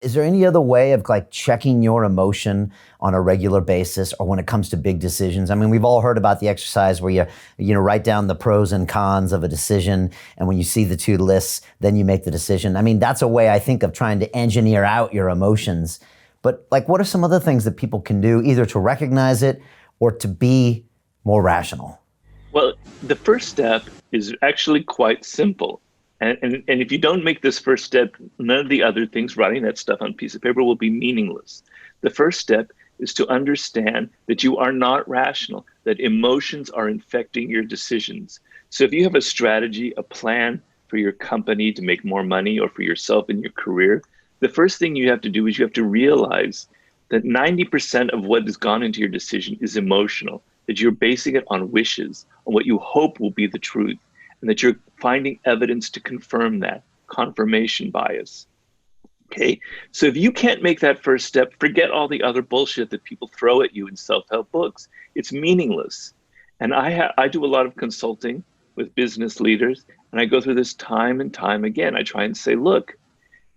Is there any other way of like checking your emotion on a regular basis or when it comes to big decisions? I mean, we've all heard about the exercise where you write down the pros and cons of a decision, and when you see the two lists, then you make the decision. I mean, that's a way I think of trying to engineer out your emotions. But like, what are some other things that people can do either to recognize it or to be more rational? Well, the first step is actually quite simple. And if you don't make this first step, none of the other things, writing that stuff on a piece of paper, will be meaningless. The first step is to understand that you are not rational, that emotions are infecting your decisions. So if you have a strategy, a plan for your company to make more money or for yourself in your career, the first thing you have to do is you have to realize that 90% of what has gone into your decision is emotional, that you're basing it on wishes, on what you hope will be the truth, and that you're finding evidence to confirm that, confirmation bias. Okay, so if you can't make that first step, forget all the other bullshit that people throw at you in self-help books. It's meaningless. And I do a lot of consulting with business leaders, and I go through this time and time again. I try and say, look,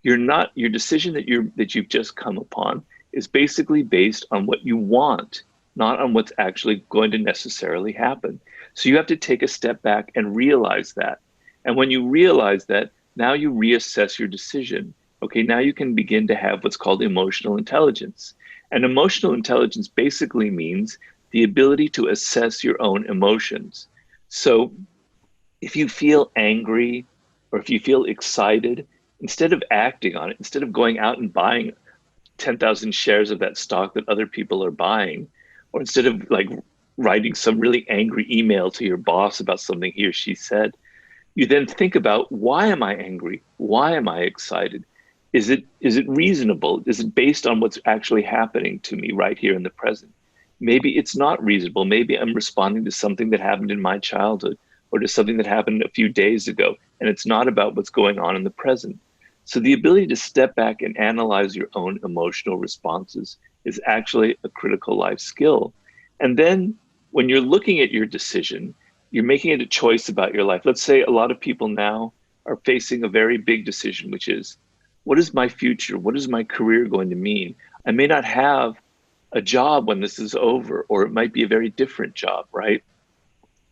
you're not your decision that you've just come upon is basically based on what you want, not on what's actually going to necessarily happen. So you have to take a step back and realize that. And when you realize that, now you reassess your decision. Okay, now you can begin to have what's called emotional intelligence. And emotional intelligence basically means the ability to assess your own emotions. So if you feel angry or if you feel excited, instead of acting on it, instead of going out and buying 10,000 shares of that stock that other people are buying, or instead of like writing some really angry email to your boss about something he or she said, you then think about, why am I angry? Why am I excited? Is it reasonable? Is it based on what's actually happening to me right here in the present? Maybe it's not reasonable. Maybe I'm responding to something that happened in my childhood or to something that happened a few days ago, and it's not about what's going on in the present. So the ability to step back and analyze your own emotional responses is actually a critical life skill. And then when you're looking at your decision, you're making it a choice about your life. Let's say a lot of people now are facing a very big decision, which is, what is my future? What is my career going to mean? I may not have a job when this is over, or it might be a very different job, right?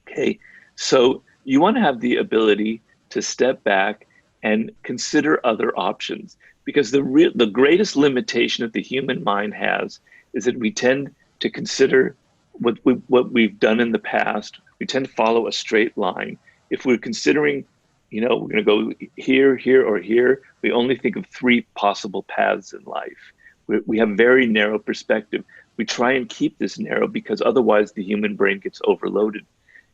Okay. So you want to have the ability to step back and consider other options, because the greatest limitation that the human mind has is that we tend to consider what we've done in the past. We tend to follow a straight line. If we're considering, we're going to go here, here, or here, we only think of three possible paths in life. We have very narrow perspective. We try and keep this narrow because otherwise the human brain gets overloaded.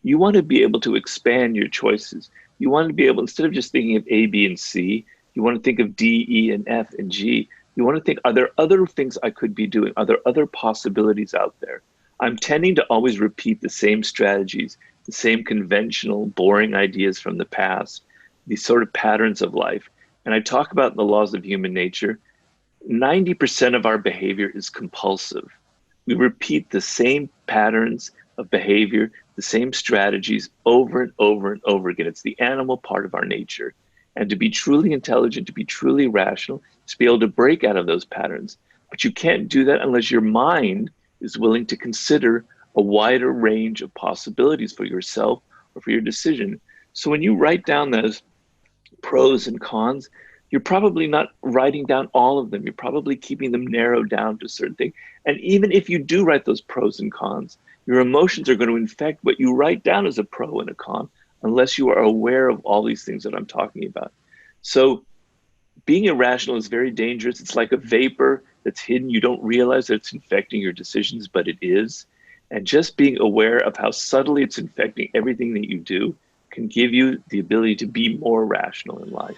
You want to be able to expand your choices. You want to be able, instead of just thinking of A, B, and C, you want to think of D, E, and F, and G. You want to think, are there other things I could be doing? Are there other possibilities out there? I'm tending to always repeat the same strategies, the same conventional, boring ideas from the past, these sort of patterns of life. And I talk about the laws of human nature. 90% of our behavior is compulsive. We repeat the same patterns of behavior, the same strategies over and over and over again. It's the animal part of our nature. And to be truly intelligent, to be truly rational, is to be able to break out of those patterns. But you can't do that unless your mind is willing to consider a wider range of possibilities for yourself or for your decision. So when you write down those pros and cons, you're probably not writing down all of them. You're probably keeping them narrowed down to a certain thing. And even if you do write those pros and cons, your emotions are going to infect what you write down as a pro and a con, unless you are aware of all these things that I'm talking about. So being irrational is very dangerous. It's like a vapor that's hidden. You don't realize that it's infecting your decisions, but it is. And just being aware of how subtly it's infecting everything that you do can give you the ability to be more rational in life.